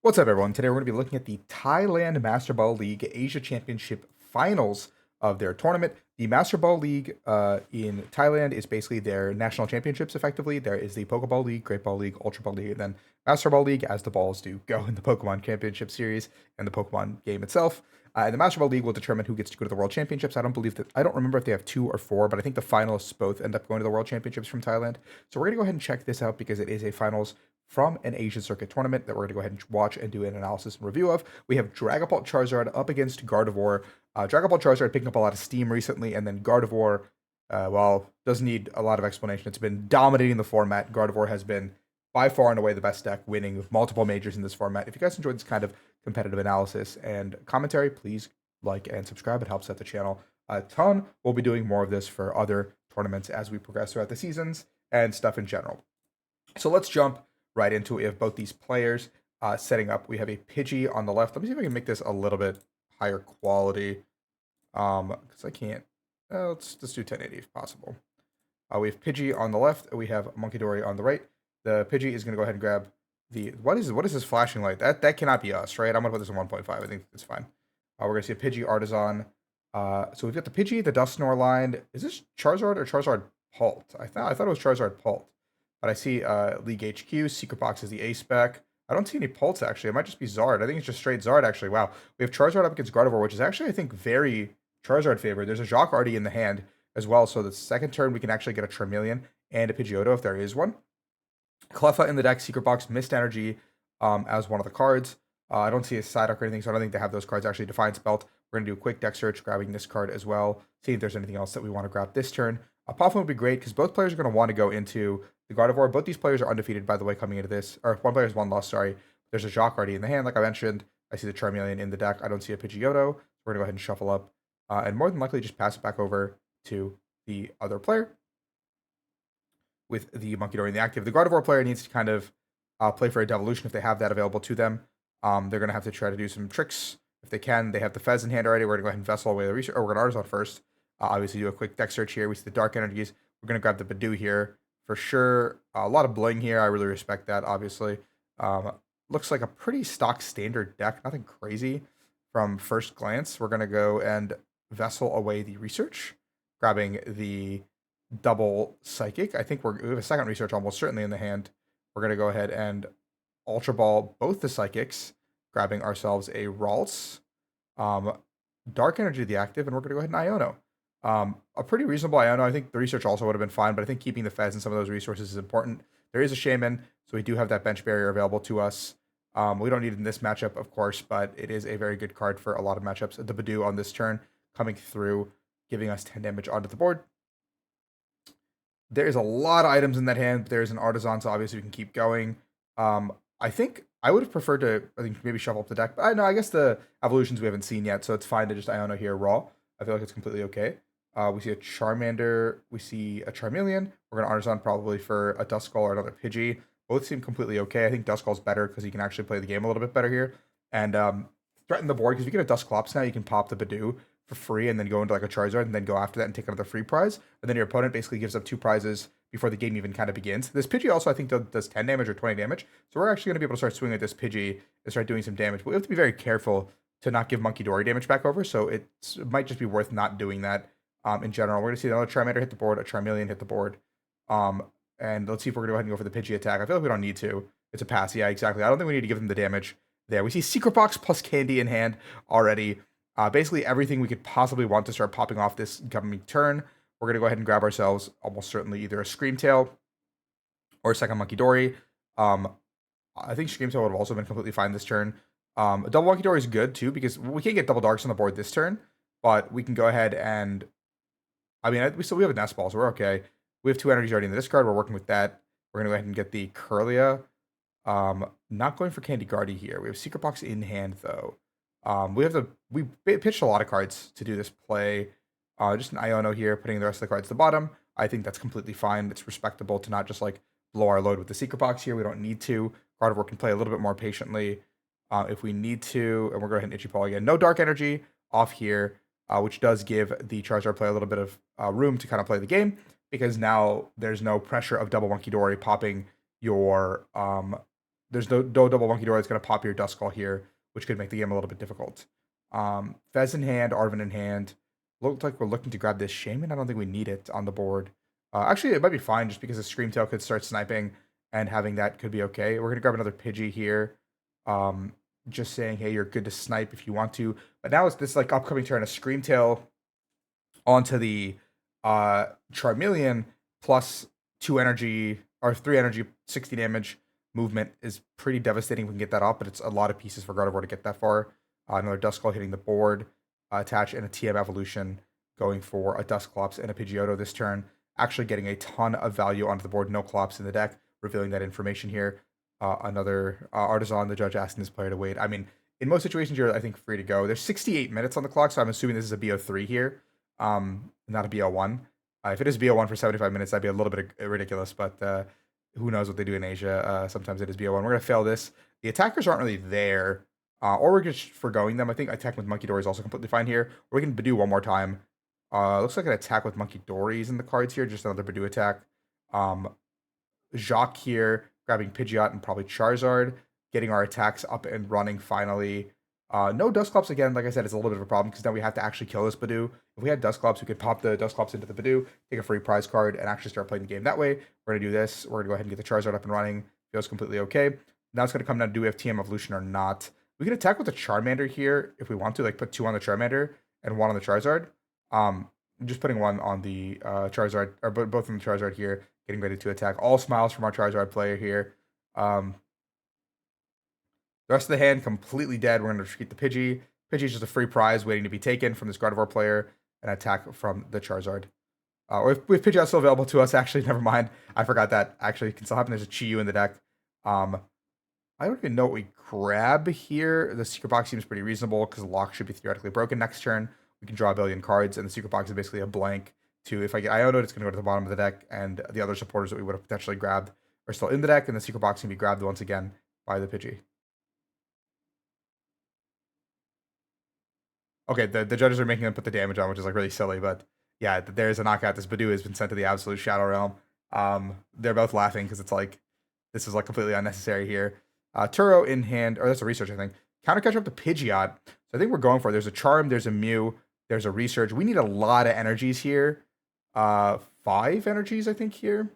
What's up, everyone? Today we're going to be looking at the Thailand Masterball League Asia Championship Finals of their tournament. The Masterball League in Thailand is basically their national championships, effectively. There is the Pokeball League, Great Ball League, Ultra Ball League, and then Masterball League, as the balls do go in the Pokemon Championship Series and the Pokemon game itself. And the Masterball League will determine who gets to go to the World Championships. I don't remember if they have 2 or 4, but I think the finalists both end up going to the World Championships from Thailand. So we're going to go ahead and check this out because it is a finals from an Asian circuit tournament that we're going to go ahead and watch and do an analysis and review of. We have Dragapult Charizard up against Gardevoir. Dragapult Charizard picking up a lot of steam recently, and then Gardevoir, doesn't need a lot of explanation. It's been dominating the format. Gardevoir has been by far and away the best deck, winning multiple majors in this format. If you guys enjoyed this kind of competitive analysis and commentary, please like and subscribe. It helps out the channel a ton. We'll be doing more of this for other tournaments as we progress throughout the seasons and stuff in general. So let's jump right into it. We have both these players setting up. We have a Pidgey on the left. Let me see if I can make this a little bit higher quality. Because I can't. Let's do 1080 if possible. We have Pidgey on the left. We have Monkey Dory on the right. The Pidgey is going to go ahead and grab the... What is this flashing light? That cannot be us, right? I'm going to put this in 1.5. I think it's fine. We're going to see a Pidgey Artisan. So we've got the Pidgey, the Dusknoir line. Is this Charizard or Charizard Pult? I thought it was Charizard Pult. But I see League HQ, Secret Box is the A spec. I don't see any Pulse, actually. It might just be Zard. I think it's just straight Zard, actually. Wow. We have Charizard up against Gardevoir, which is actually, I think, very Charizard favored. There's a Jacq already in the hand as well. So the second turn, we can actually get a Charmeleon and a Pidgeotto if there is one. Cleffa in the deck, Secret Box, Mist Energy as one of the cards. I don't see a Psyduck or anything, so I don't think they have those cards. Actually, Defiance Belt. We're going to do a quick deck search, grabbing this card as well. See if there's anything else that we want to grab this turn. Puffin would be great because both players are going to want to go into the Gardevoir. Both these players are undefeated, by the way, coming into this. Or one player has one loss, sorry. There's a Jacq already in the hand, like I mentioned. I see the Charmeleon in the deck. I don't see a Pidgeotto. We're going to go ahead and shuffle up. And more than likely just pass it back over to the other player with the Monkey Dory in the active. The Gardevoir player needs to kind of play for a Devolution if they have that available to them. They're going to have to try to do some tricks. If they can, they have the Fez in hand already. We're going to go ahead and Vessel away the research. Or we're going to Artisan first. Obviously, do a quick deck search here. We see the Dark Energies. We're going to grab the Bidoof here for sure. A lot of bling here. I really respect that, obviously. Looks like a pretty stock standard deck. Nothing crazy from first glance. We're going to go and Vessel away the research, grabbing the double Psychic. I think we have a second research almost certainly in the hand. We're going to go ahead and Ultra Ball both the Psychics, grabbing ourselves a Ralts, Dark Energy the active, and we're going to go ahead and Iono. A pretty reasonable Iono. I think the research also would have been fine, but I think keeping the Fez and some of those resources is important. There is a Shaman, so we do have that bench barrier available to us. We don't need it in this matchup, of course, but it is a very good card for a lot of matchups. The Bidoof on this turn coming through, giving us 10 damage onto the board. There is a lot of items in that hand. There's an Artisan, so obviously we can keep going. I think I would have preferred to, maybe shuffle up the deck. But I guess the evolutions we haven't seen yet, so it's fine to just Iono here raw. I feel like it's completely okay. We see a Charmander. We see a Charmeleon. We're going to Artisan probably for a Duskull or another Pidgey. Both seem completely okay. I think Duskull's better because he can actually play the game a little bit better here. And threaten the board, because if you get a Dusclops now, you can pop the Bidoof for free and then go into like a Charizard and then go after that and take another free prize. And then your opponent basically gives up 2 prizes before the game even kind of begins. This Pidgey also, I think, does 10 damage or 20 damage. So we're actually going to be able to start swinging at this Pidgey and start doing some damage. But we have to be very careful to not give Monkey Dory damage back over. So it might just be worth not doing that in general. We're going to see another Charmander hit the board, a Charmeleon hit the board. And let's see if we're going to go ahead and go for the Pidgey attack. I feel like we don't need to. It's a pass. Yeah, exactly. I don't think we need to give them the damage there. We see Secret Box plus Candy in hand already. Basically everything we could possibly want to start popping off this coming turn. We're going to go ahead and grab ourselves almost certainly either a Screamtail or a second Monkey Dory. I think Screamtail would have also been completely fine this turn. A double Monkey Dory is good too, because we can't get double Darks on the board this turn, but we can go ahead and, we have a Nest Ball, so we're okay. We have 2 energies already in the discard. We're working with that. We're going to go ahead and get the Kirlia. Not going for Candy Guardy here. We have Secret Box in hand though. We pitched a lot of cards to do this play. Just an Iono here, putting the rest of the cards at the bottom. I think that's completely fine. It's respectable to not just like blow our load with the Secret Box here. We don't need to. Gardevoir can play a little bit more patiently if we need to. And we're going to hit Itchy Paw again. No Dark Energy off here, which does give the Charizard player a little bit of room to kind of play the game, because now there's no pressure of double Monkey Dory popping your there's no double Monkey Door that's going to pop your Duskull here, which could make the game a little bit difficult. Fez in hand, Arven in hand. Looked like we're looking to grab this Shaman. I don't think we need it on the board. Actually, it might be fine just because the Screamtail could start sniping, and having that could be okay. We're going to grab another Pidgey here. Just saying, hey, you're good to snipe if you want to. But now it's this like upcoming turn, a Screamtail onto the Charmeleon plus 2 energy or 3 energy, 60 damage movement is pretty devastating. We can get that off, but it's a lot of pieces for Gardevoir to get that far. Another Duskull hitting the board, attach, and a TM evolution going for a Dusclops and a Pidgeotto this turn. Actually getting a ton of value onto the board. No Clops in the deck, revealing that information here. Another Artisan, the judge asking this player to wait. I mean, in most situations, you're, I think, free to go. There's 68 minutes on the clock, so I'm assuming this is a BO3 here, not a BO1. If it is BO1 for 75 minutes, that'd be a little bit ridiculous, but who knows what they do in Asia. Sometimes it is BO1. We're going to fail this. The attackers aren't really there, or we're just forgoing them. I think attack with Monkey Dory is also completely fine here. Or we can Badoo one more time. Looks like an attack with Monkey Dory is in the cards here, just another Badoo attack. Jacques here, grabbing Pidgeot and probably Charizard, getting our attacks up and running finally. No Dusclops again, like I said, it's a little bit of a problem because now we have to actually kill this Badoo. If we had Dusclops, we could pop the Dusclops into the Badoo, take a free prize card, and actually start playing the game that way. We're going to do this. We're going to go ahead and get the Charizard up and running. Feels completely okay. Now it's going to come down to do we have TM Evolution or not. We can attack with the Charmander here if we want to, like put 2 on the Charmander and 1 on the Charizard. Just putting 1 on the Charizard, or both on the Charizard here, getting ready to attack. All smiles from our Charizard player here. The rest of the hand completely dead. We're going to treat the Pidgey. Pidgey is just a free prize waiting to be taken from this Gardevoir player, and attack from the Charizard. Or if Pidgeot still available to us, actually, never mind. I forgot that actually can still happen. There's a Chi-Yu in the deck. I don't even know what we grab here. The secret box seems pretty reasonable because the lock should be theoretically broken next turn. We can draw a billion cards, and the secret box is basically a blank to, if I get Iono, it's going to go to the bottom of the deck, and the other supporters that we would have potentially grabbed are still in the deck, and the secret box can be grabbed once again by the Pidgey. Okay, the judges are making them put the damage on, which is like really silly, but yeah, there's a knockout. This Badoo has been sent to the absolute Shadow Realm. They're both laughing because it's like, this is like completely unnecessary here. Turo in hand, or that's a research, I think. Counter catcher up to Pidgeot. So I think we're going for it. There's a Charm, there's a Mew, there's a research. We need a lot of energies here. 5 energies, I think, here.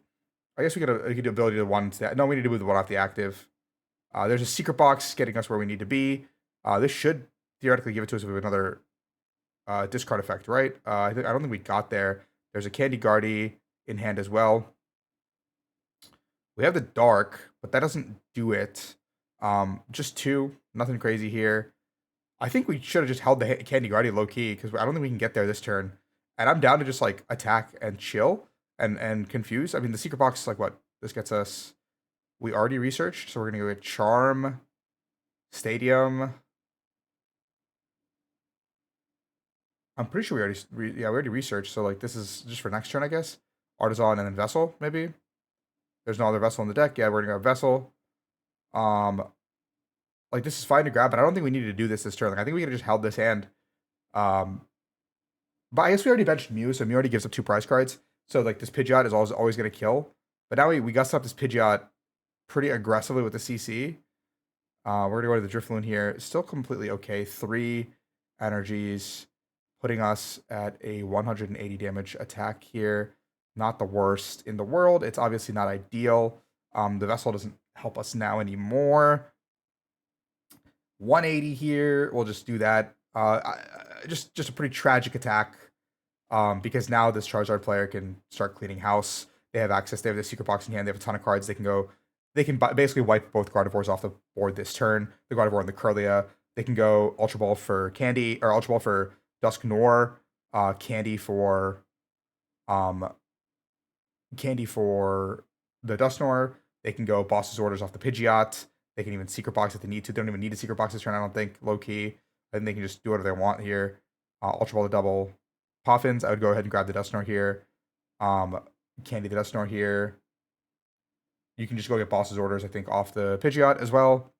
I guess we could do ability to 1. No, we need to move the 1 off the active. There's a secret box getting us where we need to be. This should theoretically give it to us with another discard effect, right? I don't think we got there. There's a Candy Guardy in hand as well. We have the Dark, but that doesn't do it. Just 2, nothing crazy here. I think we should have just held the Candy Guardy low key because I don't think we can get there this turn. And I'm down to just like attack and chill and confuse. I mean, the secret box is like what this gets us. We already researched, so we're gonna go with Charm, Stadium. I'm pretty sure we already researched. So like this is just for next turn, I guess. Artisan and then Vessel, maybe. There's no other Vessel in the deck. Yeah, we're gonna go Vessel. Like this is fine to grab, but I don't think we needed to do this turn. Like I think we could have just held this hand. But I guess we already benched Mew, so Mew already gives up 2 prize cards. So like this Pidgeot is always gonna kill. But now we got up this Pidgeot pretty aggressively with the CC. We're gonna go to the Drifloon here. Still completely okay. 3 energies, putting us at a 180 damage attack here. Not the worst in the world. It's obviously not ideal. The Vessel doesn't help us now anymore. 180 here. We'll just do that. Just a pretty tragic attack. Because now this Charizard player can start cleaning house. They have access. They have the secret box in hand. They have a ton of cards. They can basically wipe both Gardevoirs off the board this turn. The Gardevoir and the Curlia. They can go Ultra Ball for Candy, or Ultra Ball for Dusknoir, Candy for the Dusknoir. They can go Boss's Orders off the Pidgeot. They can even secret box if they need to. They don't even need a secret box this turn, I don't think, low key. I think they can just do whatever they want here. Ultra Ball the double Poffins. I would go ahead and grab the Dusknoir here. Candy the Dusknoir here. You can just go get Boss's Orders, I think, off the Pidgeot as well.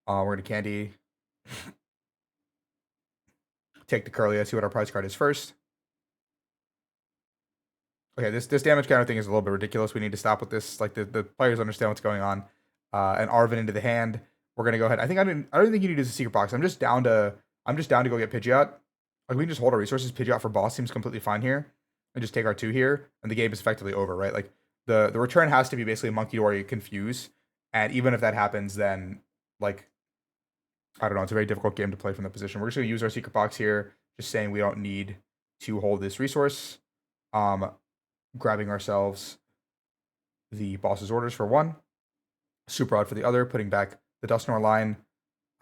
We're going to Candy. Take the Curlia, see what our prize card is first. Okay, this damage counter thing is a little bit ridiculous. We need to stop with this. Like, the players understand what's going on. and Arvin into the hand. We're gonna go ahead. I don't think you need to use a secret box. I'm just down to go get Pidgeot. Like we can just hold our resources. Pidgeot for boss seems completely fine here, and just take our 2 here, and the game is effectively over, right? Like the return has to be basically Monkey Dory confuse, and even if that happens, then like I don't know, it's a very difficult game to play from that position. We're just gonna use our secret box here, just saying we don't need to hold this resource. Um, Grabbing ourselves the boss's orders for 1, Super Rod for the other, putting back the Dusknoir line,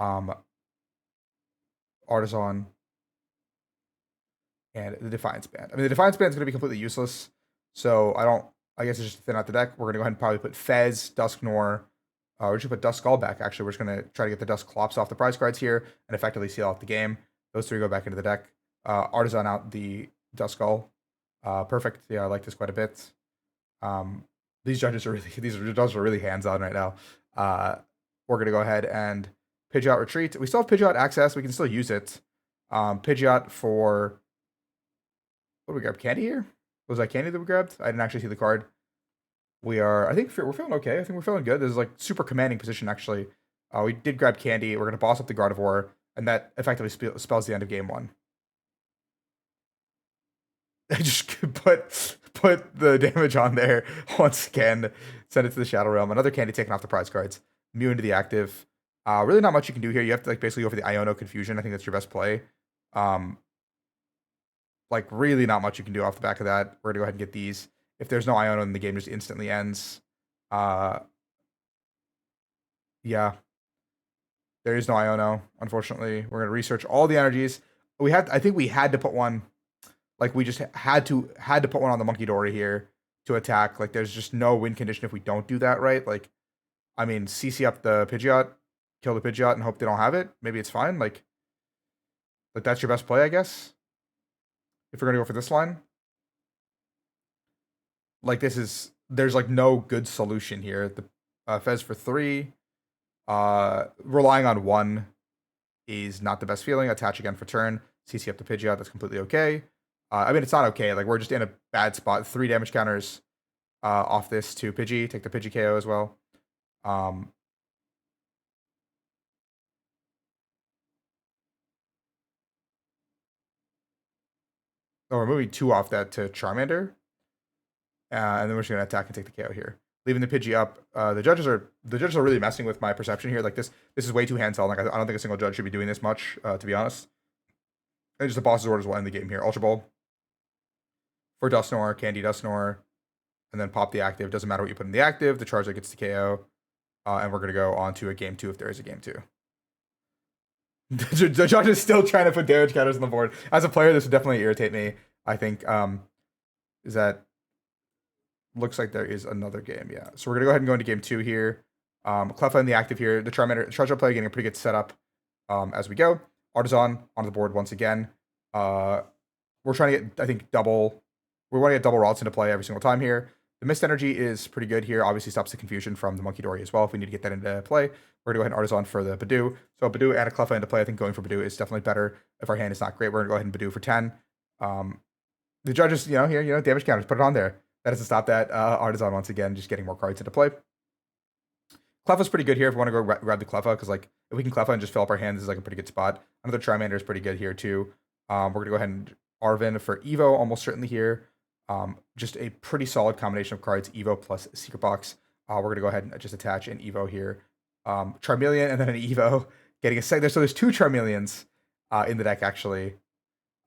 um, Artisan, and the Defiance Band. I mean, the Defiance Band is going to be completely useless, so I guess it's just to thin out the deck. We're going to go ahead and probably put Fez, Dusknoir, we should put Duskull back, actually. We're just going to try to get the Dusclops off the prize cards here and effectively seal out the game. Those 3 go back into the deck. Artisan out the Duskull. Perfect. Yeah, I like this quite a bit. These judges are really hands-on right now. We're going to go ahead and Pidgeot retreat. We still have Pidgeot access. We can still use it. Pidgeot for... What did we grab? Candy here? Was that Candy that we grabbed? I didn't actually see the card. I think we're feeling okay. I think we're feeling good. This is like super commanding position, actually. We did grab Candy. We're going to boss up the Gardevoir, and that effectively spells the end of game 1. I just put the damage on there once again. Send it to the Shadow Realm. Another Candy taken off the prize cards. Mew into the active. Really not much you can do here. You have to like basically go for the Iono Confusion. I think that's your best play. Like really not much you can do off the back of that. We're gonna go ahead and get these. If there's no Iono, then the game just instantly ends. Yeah. There is no Iono, unfortunately. We're gonna research all the energies. I think we had to put one. Like we just had to put one on the Monkey Dory here to attack. Like there's just no win condition if we don't do that, right? Like, I mean, CC up the Pidgeot, kill the Pidgeot, and hope they don't have it. Maybe it's fine. Like that's your best play, I guess. If we're gonna go for this line, like there's like no good solution here. The Fez for 3, relying on 1 is not the best feeling. Attach again for turn. CC up the Pidgeot. That's completely okay. I mean, it's not okay. Like we're just in a bad spot. 3 damage counters off this to Pidgey. Take the Pidgey KO as well. Oh, we're moving 2 off that to Charmander. And then we're just gonna attack and take the KO here. Leaving the Pidgey up. The judges are really messing with my perception here. Like this is way too hands-on. Like I don't think a single judge should be doing this much, to be honest. And just the boss's orders will end the game here. Ultra Ball for Dusknoir, Candy Dusknoir, and then pop the active. Doesn't matter what you put in the active. The Charizard gets the KO, and we're gonna go on to a game 2 if there is a game 2. The judge is still trying to put damage counters on the board. As a player, this would definitely irritate me. I think is that looks like there is another game. Yeah, so we're gonna go ahead and go into game 2 here. Cleffa in the active here. The Charizard player getting a pretty good setup as we go. Artisan on the board once again. We're trying to get, I think, double. We want to get double routes into play every single time here. The Mist Energy is pretty good here. Obviously stops the confusion from the Monkey Dory as well. If we need to get that into play, we're going to go ahead and Artisan for the Badoo. So Badoo and a Cleffa into play. I think going for Badoo is definitely better. If our hand is not great, we're going to go ahead and Badoo for 10. The judges, here, damage counters, put it on there. That is to stop that. Artisan once again, just getting more cards into play. Cleffa's pretty good here if we want to go grab the Cleffa, because like if we can Cleffa and just fill up our hands, this is like a pretty good spot. Another Charmander is pretty good here too. We're going to go ahead and Arvin for Evo, almost certainly here. Just a pretty solid combination of cards, Evo plus Secret Box. We're going to go ahead and just attach an Evo here. Charmeleon and then an Evo, getting a second. So there's 2 Charmeleons in the deck, actually.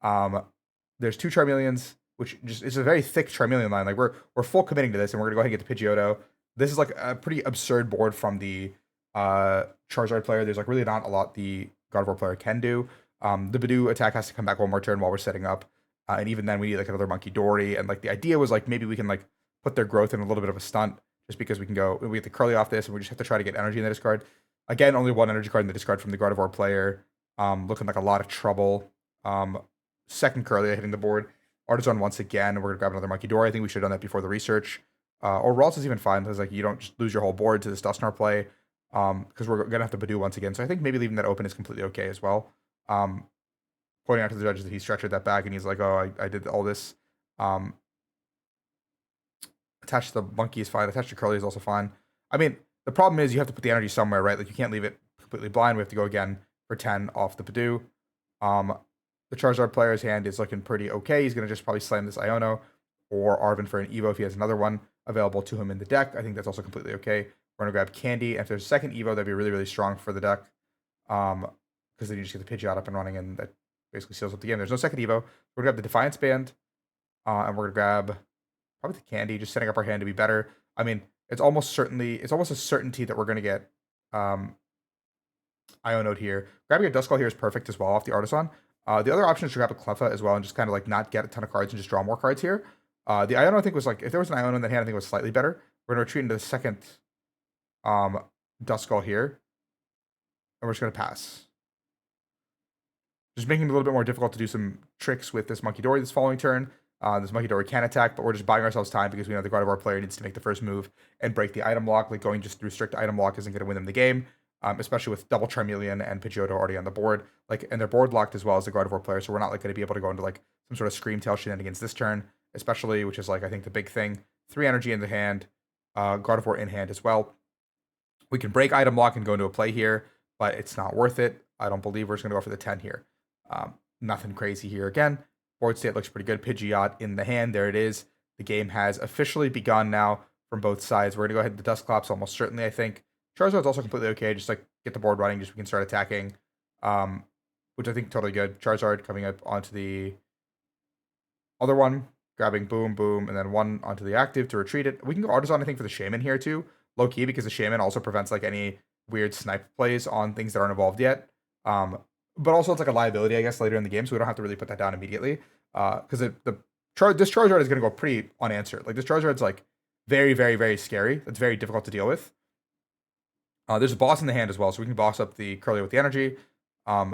There's 2 Charmeleons, which just is a very thick Charmeleon line. Like we're full committing to this, and we're going to go ahead and get the Pidgeotto. This is like a pretty absurd board from the Charizard player. There's like really not a lot the Gardevoir player can do. The Badoo attack has to come back one more turn while we're setting up. And even then, we need like another Monkey Dory. And like the idea was like maybe we can like put their growth in a little bit of a stunt, just because we get the Curly off this, and we just have to try to get energy in the discard. Again, only 1 energy card in the discard from the Gardevoir player. Looking like a lot of trouble. Second Curly hitting the board. Artisan once again. We're gonna grab another Monkey Dory. I think we should have done that before the research. Or Ralts is even fine, because like you don't just lose your whole board to this Dusknoir play. Because we're gonna have to Badoo once again. So I think maybe leaving that open is completely okay as well. Pointing out to the judges that he structured that back, and he's like, "Oh, I did all this." Attach the Monkey is fine. Attach the Curly is also fine. I mean, The problem is you have to put the energy somewhere, right? Like you can't leave it completely blind. We have to go again for 10 off the Pidgeot. The Charizard player's hand is looking pretty okay. He's going to just probably slam this Iono or Arven for an Evo if he has another one available to him in the deck. I think that's also completely okay. We're going to grab Candy. And if there's a second Evo, that'd be really, really strong for the deck. Because then you just get the Pidgeot up and running, and that basically seals up the game. There's no second Evo. We're going to grab the Defiance Band. And we're going to grab probably the Candy, just setting up our hand to be better. I mean, it's almost a certainty that we're going to get Iono'd here. Grabbing a Duskull here is perfect as well off the Artisan. The other option is to grab a Cleffa as well and just kind of like not get a ton of cards and just draw more cards here. The Iono I think was like, if there was an Iono in that hand, I think it was slightly better. We're going to retreat into the second Duskull here. And we're just going to pass. Just making it a little bit more difficult to do some tricks with this Monkey Dory this following turn. This Monkey Dory can attack, but we're just buying ourselves time because we know the Gardevoir player needs to make the first move and break the item lock. Like going just through strict item lock isn't going to win them the game, especially with double Charmeleon and Pidgeot already on the board. Like, and they're board locked as well as the Gardevoir player, so we're not like going to be able to go into like some sort of Scream Tail shenanigans this turn, especially, which is like I think the big thing. 3 energy in the hand, Gardevoir in hand as well. We can break item lock and go into a play here, but it's not worth it. I don't believe we're just going to go for the 10 here. Nothing crazy here again. Board state looks pretty good. Pidgeot in the hand. There it is. The game has officially begun now from both sides. We're going to go ahead and the Dusclops almost certainly, I think. Charizard's also completely okay. Just like get the board running. Just we can start attacking, which I think totally good. Charizard coming up onto the other one. Grabbing boom, boom, and then 1 onto the active to retreat it. We can go Artisan, I think, for the Shaman here too. Low key, because the Shaman also prevents like any weird snipe plays on things that aren't evolved yet. But also it's like a liability, I guess, later in the game, so we don't have to really put that down immediately. Because this Charizard is going to go pretty unanswered. Like, this Charizard's, like, very, very, very scary. It's very difficult to deal with. There's a boss in the hand as well, so we can boss up the Curly with the energy. I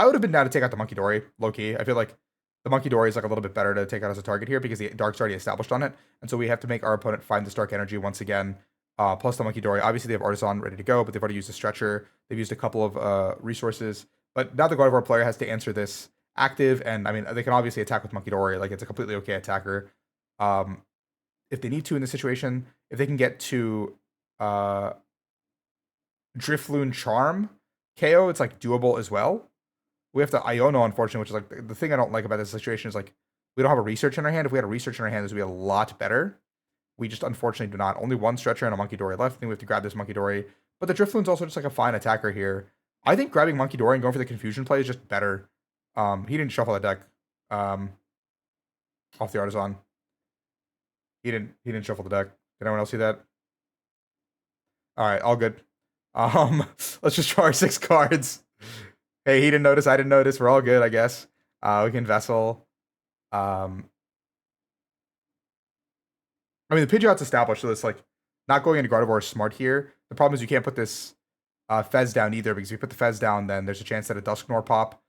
would have been down to take out the Monkey Dory, low-key. I feel like the Monkey Dory is, like, a little bit better to take out as a target here because the Dark's already established on it. And so we have to make our opponent find this Dark energy once again. Plus the Monkey Dory. Obviously, they have Artisan ready to go, but they've already used a Stretcher. They've used a couple of resources. But now the Gardevoir player has to answer this active, and I mean, they can obviously attack with Monkey Dory. Like, it's a completely okay attacker. If they need to in this situation, if they can get to Drifloon Charm KO, it's like doable as well. We have to Iono, unfortunately, which is like the thing I don't like about this situation is like we don't have a research in our hand. If we had a research in our hand, this would be a lot better. We just unfortunately do not. Only 1 Stretcher and a Monkey Dory left. I think we have to grab this Monkey Dory. But the Drifloon's also just like a fine attacker here. I think grabbing Monkey Dory and going for the confusion play is just better. He didn't shuffle the deck off the Artisan. He didn't shuffle the deck. Did anyone else see that? All right, all good. Let's just draw our 6 cards. Hey, he didn't notice. I didn't notice. We're all good, I guess. We can Vessel. I mean, the Pidgeot's established, so it's like not going into Gardevoir is smart here. The problem is you can't put this Fez down either, because if you put the Fez down, then there's a chance that a Dusknoir pop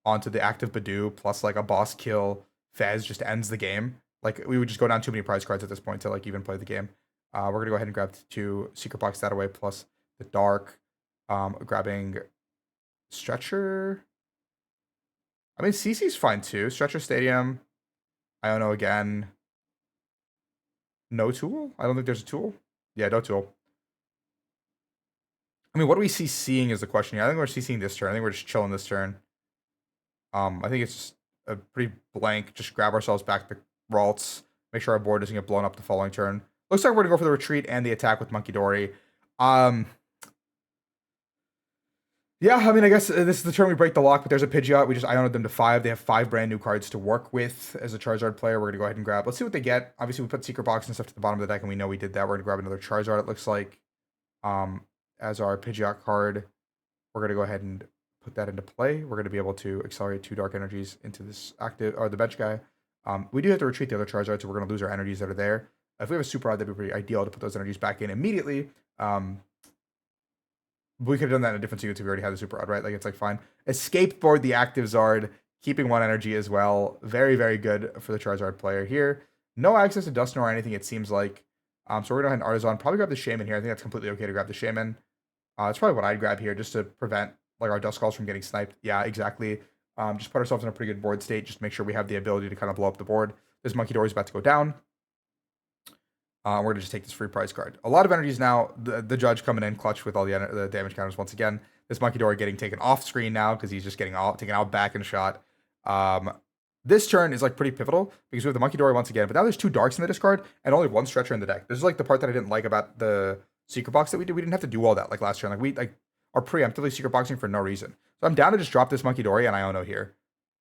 onto the active Badoo plus like a boss kill Fez just ends the game. Like, we would just go down too many prize cards at this point to like even play the game. We're gonna go ahead and grab 2 Secret Box that away plus the Dark. Grabbing Stretcher. I mean, CC's fine too. Stretcher Stadium. Iono again. No tool? I don't think there's a tool. Yeah, no tool. I mean, what do we see seeing is the question here. I think we're CCing this turn. I think we're just chilling this turn. I think it's a pretty blank. Just grab ourselves back the Ralts. Make sure our board doesn't get blown up the following turn. Looks like we're going to go for the retreat and the attack with Monkey Dory. Yeah, I mean, I guess this is the turn we break the lock, but there's a Pidgeot. We just Ionoed them to 5. They have 5 brand new cards to work with as a Charizard player. We're going to go ahead and grab. Let's see what they get. Obviously, we put Secret Box and stuff to the bottom of the deck, and we know we did that. We're going to grab another Charizard, it looks like, as our Pidgeot card. We're going to go ahead and put that into play. We're going to be able to accelerate 2 Dark Energies into this active, or the bench guy. We do have to retreat the other Charizard, so we're going to lose our energies that are there. If we have a Super Rod, that'd be pretty ideal to put those energies back in immediately. We could have done that in a different sequence if we already had the Super Rod, right? Like, it's like fine. Escape board the active Zard, keeping 1 energy as well. Very, very good for the Charizard player here. No access to Dusknoir or anything, it seems like. So we're going to go ahead and Artisan. Probably grab the Shaman here. I think that's completely okay to grab the Shaman. It's probably what I'd grab here just to prevent like our Duskulls from getting sniped. Yeah, exactly. Just put ourselves in a pretty good board state. Just make sure we have the ability to kind of blow up the board. This Monkey Dory is about to go down. We're gonna just take this free prize card. A lot of energies now. The judge coming in clutch with all the damage counters once again. This Monkey Dory getting taken off screen now because he's just getting taken out back and shot. This turn is like pretty pivotal because we have the Monkey Dory once again, but now there's two darks in the discard and only one stretcher in the deck. This is like the part that I didn't like about the secret box that we did. We didn't have to do all that like last turn. Like we like are preemptively secret boxing for no reason. So I'm down to just drop this Monkey Dory and Iono here.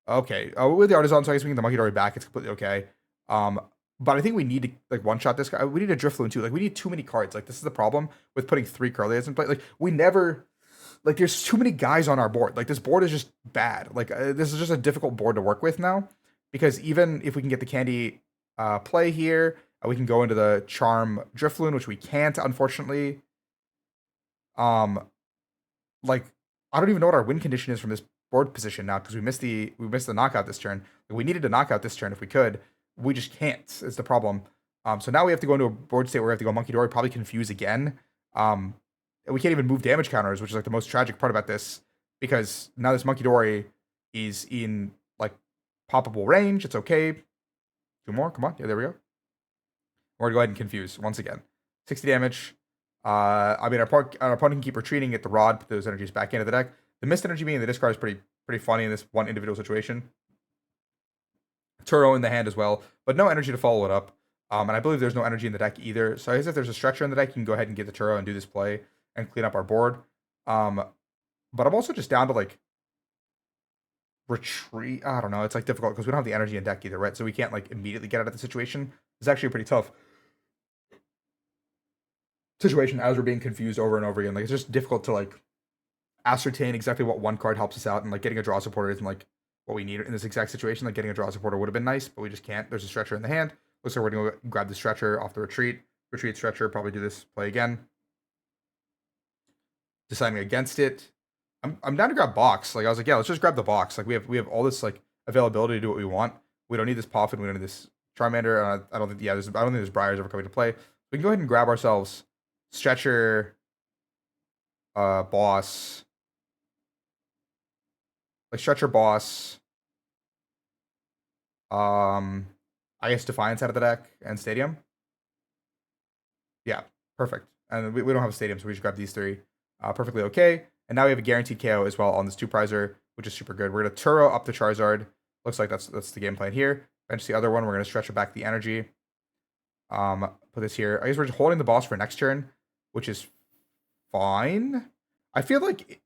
Okay, with the Artisan, so I guess we can get the Monkey Dory back. It's completely okay. But I think we need to like one shot this guy. We need a Drifloon too. Like we need too many cards. Like this is the problem with putting 3 Curlias in play. Like we never, like there's too many guys on our board. Like this board is just bad. Like this is just a difficult board to work with now, because even if we can get the candy play here, we can go into the Charm Drifloon, which we can't unfortunately. Like I don't even know what our win condition is from this board position now because we missed the knockout this turn. Like, we needed to knock out this turn if we could. We just can't. Is the problem. So now we have to go into a board state where we have to go Monkey Dory, probably confuse again. We can't even move damage counters, which is like the most tragic part about this, because now this Monkey Dory is in like poppable range. It's okay. 2 more. Come on. Yeah, there we go. We're gonna go ahead and confuse once again. 60 damage. I mean, our opponent can keep retreating, get the rod, put those energies back into the deck. The missed energy being in the discard is pretty funny in this one individual situation. Turo in the hand as well, but no energy to follow it up. And I believe there's no energy in the deck either. So I guess if there's a stretcher in the deck, you can go ahead and get the Turo and do this play and clean up our board. But I'm also just down to like retreat. I don't know. It's like difficult because we don't have the energy in deck either, right? So we can't like immediately get out of the situation. It's actually pretty tough situation as we're being confused over and over again. Like it's just difficult to like ascertain exactly what one card helps us out, and like getting a draw supporter isn't like what we need in this exact situation. Like getting a draw supporter would have been nice, but we just can't. There's a stretcher in the hand. Looks like we're gonna grab the stretcher off the retreat stretcher, probably do this play again. Deciding against it. I'm down to grab box. Like I was like, yeah, let's just grab the box. Like we have all this like availability to do what we want. We don't need this Poffin, we don't need this Charmander. I don't think I don't think there's Briars ever coming to play. We can go ahead and grab ourselves stretcher, boss, like stretcher, boss. I guess Defiance out of the deck and Stadium. Yeah, perfect. And we don't have a Stadium, so we just grab these 3. Perfectly okay. And now we have a guaranteed KO as well on this 2-prizer, which is super good. We're gonna Turo up the Charizard. Looks like that's the game plan here. Bench the other one. We're gonna stretch it back the energy. Put this here. I guess we're just holding the boss for next turn, which is fine. I feel like,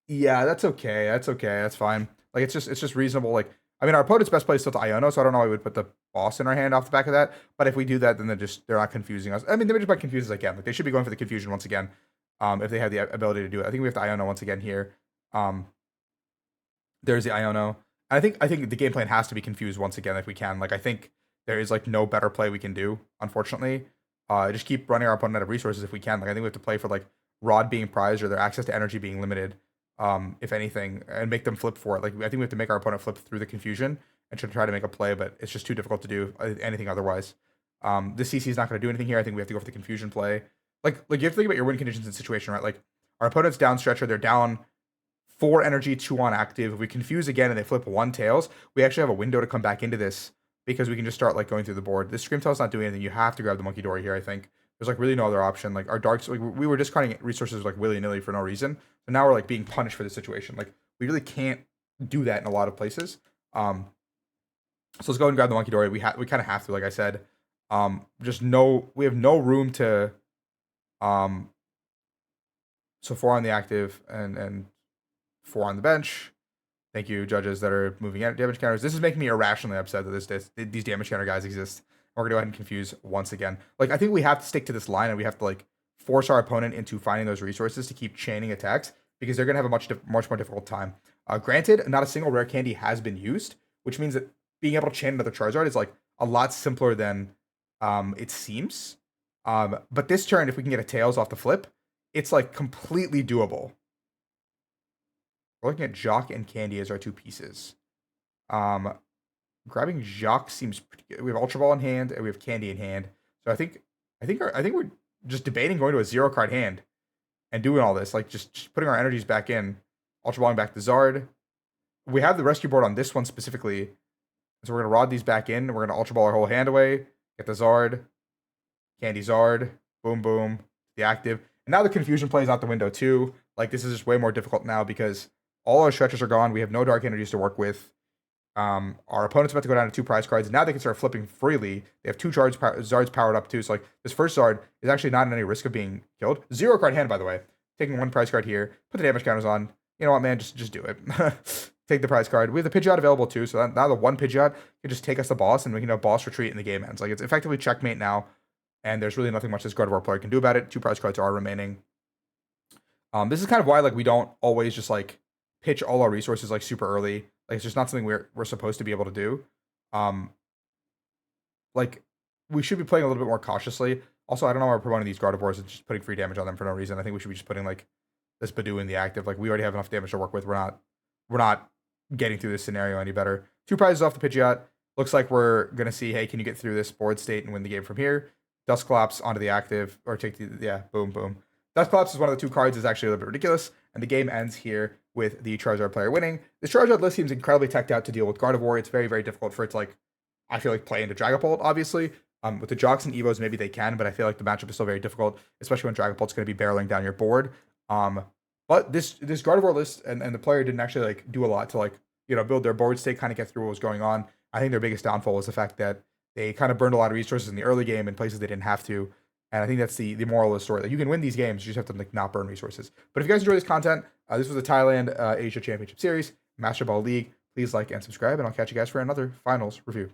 yeah, that's okay. That's okay. That's fine. Like it's just reasonable. Like I mean, our opponent's best play is still to Iono, so I don't know why we would put the boss in our hand off the back of that. But if we do that, then they're not confusing us. I mean, they're just about confused as I can. Like they should be going for the confusion once again. If they have the ability to do it. I think we have to Iono once again here. There's the Iono. I think the game plan has to be confused once again if we can. Like I think there is like no better play we can do, unfortunately. Just keep running our opponent out of resources if we can. Like I think we have to play for like Rod being prized or their access to energy being limited, if anything, and make them flip for it. Like I think we have to make our opponent flip through the confusion and try to make a play, but it's just too difficult to do anything otherwise. This CC is not going to do anything here. I think we have to go for the confusion play. Like you have to think about your win conditions in situation, right? Like our opponent's down stretcher, they're down 4 energy, 2 on active. If we confuse again and they flip 1 tails, we actually have a window to come back into this because we can just start like going through the board. This Screamtail's not doing anything. You have to grab the Monkey Dory here, I think. There's like really no other option. Like our darks, like we were discarding resources like willy-nilly for no reason. So now we're like being punished for this situation. Like we really can't do that in a lot of places. So let's go ahead and grab the Monkey Dory. We kind of have to, like I said. We have no room to so 4 on the active and 4 on the bench. Thank you, judges that are moving out damage counters. This is making me irrationally upset that these damage counter guys exist. We're gonna go ahead and confuse once again. Like I think we have to stick to this line and we have to like force our opponent into finding those resources to keep chaining attacks because they're gonna have a much more difficult time. Granted, not a single rare candy has been used, which means that being able to chain another Charizard is like a lot simpler than it seems. But this turn, if we can get a Tails off the flip, it's like completely doable. We're looking at Jock and Candy as our 2 pieces. Grabbing Jock seems pretty good. We have Ultra Ball in hand and we have Candy in hand. So I think we're just debating going to a 0 card hand and doing all this, like just putting our energies back in, Ultra Balling back the Zard. We have the rescue board on this one specifically, so we're gonna rod these back in. We're gonna Ultra Ball our whole hand away, get the Zard. Candy Zard, boom, boom, the active. And now the confusion plays out the window too. Like, this is just way more difficult now because all our stretches are gone. We have no dark energies to work with. Our opponent's about to go down to 2 prize cards. Now they can start flipping freely. They have 2 Zards powered up too. So like this first Zard is actually not in any risk of being killed. 0 card hand, by the way. Taking 1 prize card here. Put the damage counters on. You know what, man? Just do it. Take the prize card. We have the Pidgeot available too. So now the 1 Pidgeot can just take us the boss, and we can have boss retreat and the game ends. Like, it's effectively checkmate now. And there's really nothing much this Gardevoir player can do about it. 2 prize cards are remaining. This is kind of why, like, we don't always just like pitch all our resources like super early. Like, it's just not something we're supposed to be able to do. Like, we should be playing a little bit more cautiously. Also, I don't know why we're promoting these Gardevoirs and just putting free damage on them for no reason. I think we should be just putting like this Badoo in the active. Like, we already have enough damage to work with. We're not getting through this scenario any better. 2 prizes off the Pidgeot. Looks like we're gonna see, hey, can you get through this board state and win the game from here? Dusclops onto the active, or take the, yeah, boom, boom. Dusclops is one of the 2 cards, is actually a little bit ridiculous, and the game ends here with the Charizard player winning. This Charizard list seems incredibly teched out to deal with Gardevoir. It's very, very difficult for it to, like, I feel like, play into Dragapult, obviously. With the Jocks and Evos, maybe they can, but I feel like the matchup is still very difficult, especially when Dragapult's going to be barreling down your board. But this Gardevoir list and the player didn't actually, like, do a lot to, like, you know, build their board state, kind of get through what was going on. I think their biggest downfall was the fact that they kind of burned a lot of resources in the early game in places they didn't have to. And I think that's the moral of the story. Like, you can win these games, you just have to, like, not burn resources. But if you guys enjoy this content, this was the Thailand Asia Championship Series, Master Ball League. Please like and subscribe, and I'll catch you guys for another finals review.